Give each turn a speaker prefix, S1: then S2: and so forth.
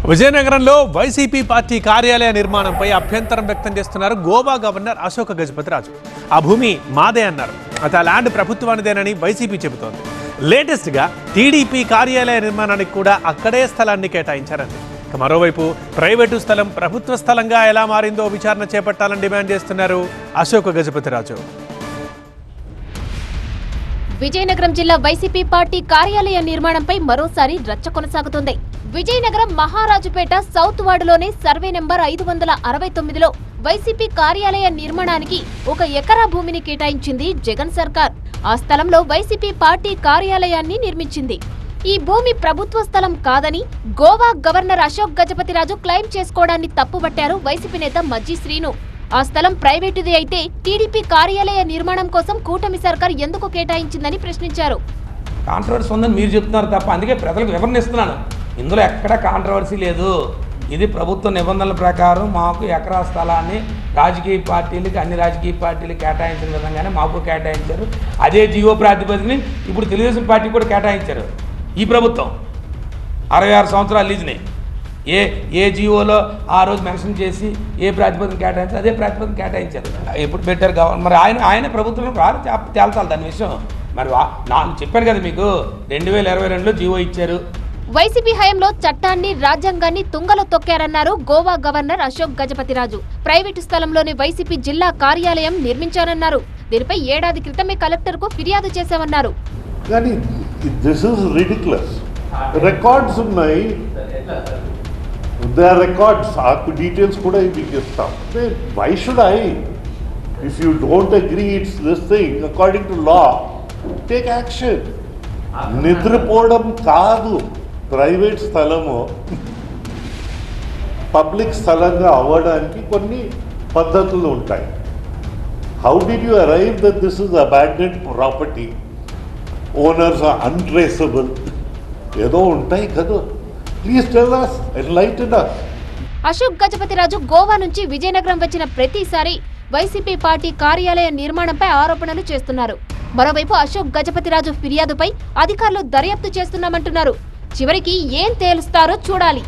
S1: విజయనగరంలో YCP party కార్యాలయ నిర్మాణంపై అభ్యంతరం వ్యక్తం చేస్తున్నారు గోవా గవర్నర్ అశోక్ గజపతిరాజు. ఆ భూమి మాదే అన్నారు. అయితే ఆ ల్యాండ్ ప్రభుత్వానిదేనని వైసీపీ చెబుతోంది. లేటెస్ట్గా టీడీపీ కార్యాలయ నిర్మాణానికి కూడా అక్కడే స్థలాన్ని కేటాయించారండి. మరోవైపు ప్రైవేటు స్థలం ప్రభుత్వ స్థలంగా ఎలా మారిందో విచారణ చేపట్టాలని డిమాండ్ చేస్తున్నారు అశోక్ గజపతిరాజు.
S2: విజయనగరం జిల్లా వైసీపీ పార్టీ కార్యాలయ నిర్మాణంపై మరోసారి రచ్చ కొనసాగుతోంది. విజయనగరం మహారాజుపేట సౌత్ వార్డులోని సర్వే నెంబర్ 569లో వైసీపీ కార్యాలయ నిర్మాణానికి 1 ఎకరా భూమిని కేటాయించింది జగన్ సర్కార్. ఆ స్థలంలో వైసీపీ పార్టీ కార్యాలయాన్ని నిర్మించింది. ఈ భూమి ప్రభుత్వ స్థలం కాదని గోవా గవర్నర్ అశోక్ గజపతిరాజు క్లెయిమ్ చేసుకోవడాన్ని తప్పుబట్టారు వైసీపీ నేత మజ్జి శ్రీను. ఆ స్థలం ప్రైవేటుది అయితే టీడీపీ కార్యాలయ నిర్మాణం కోసం కూటమి సర్కార్ ఎందుకు కేటాయించిందని ప్రశ్నించారు.
S3: కాంట్రవర్సీ ఉందని మీరు చెప్తున్నారు తప్ప, అందుకే ప్రజలకు వివరణ ఇస్తున్నాను. ఇందులో ఎక్కడ కాంట్రవర్సీ లేదు. ఇది ప్రభుత్వ నిబంధనల ప్రకారం మాకు ఎకరా స్థలాన్ని రాజకీయ పార్టీలకి, అన్ని రాజకీయ పార్టీలకు కేటాయించిన విధంగానే మాకు కేటాయించారు. అదే జీవో ప్రాతిపదికని ఇప్పుడు తెలుగుదేశం పార్టీ కూడా కేటాయించారు. ఈ ప్రభుత్వం 66 సంవత్సరాలు లీజుని ఏ జీవోలో ఆ రోజు మెన్షన్ చేసి ఏ ప్రాతిపదికన కేటాయించారు అదే ప్రాతిపదికన కేటాయించారు. ఎప్పుడు పెట్టారు గవర్నర్, మరి ఆయన ప్రభుత్వం రారు తేల్చాలి దాని విషయం. మరి నాకు చెప్పాను కదా మీకు, 2022లో జీవో ఇచ్చారు.
S2: వైసీపీ హయాంలో చట్టాన్ని, రాజ్యాంగాన్ని తుంగలో తొక్కారన్నారు గోవా గవర్నర్ అశోక్ గజపతిరాజు. ప్రైవేటు స్థలంలోని వైసీపీ జిల్లా కార్యాలయం నిర్మించానన్నారు. దీనిపై ఏడాది క్రితమే కలెక్టర్కు ఫిర్యాదు చేశామన్నారు.
S4: కానీ దిస్ ఇస్ రిడిక్యులస్. రికార్డ్స్ ఉన్నాయి, there are records, ఆ డీటెయిల్స్ కూడా మీకు ఇస్తాం. Why should I, if you don't agree it's this thing according to law, take action. నిద్రపోవడం కాదు. ప్రైవేట్ స్థలము పబ్లిక్ స్థలంగా అవ్వడానికి కొన్ని పద్ధతులు ఉంటాయి. How did you arrive that this is abandoned property, owners are untraceable, ఏదో ఉంటాయి కదా. Please tell us, enlighten us.
S2: Ashok Gajapathi Raju Goa నుంచి విజయనగరం వచ్చిన ప్రతిసారి వైసీపీ పార్టీ కార్యాలయ నిర్మాణంపై ఆరోపణలు చేస్తున్నారు. మరోవైపు అశోక్ గజపతిరాజు ఫిర్యాదుపై అధికారులు దర్యాప్తు చేస్తున్నామంటున్నారు. చివరికి ఏం తేలుస్తారో చూడాలి.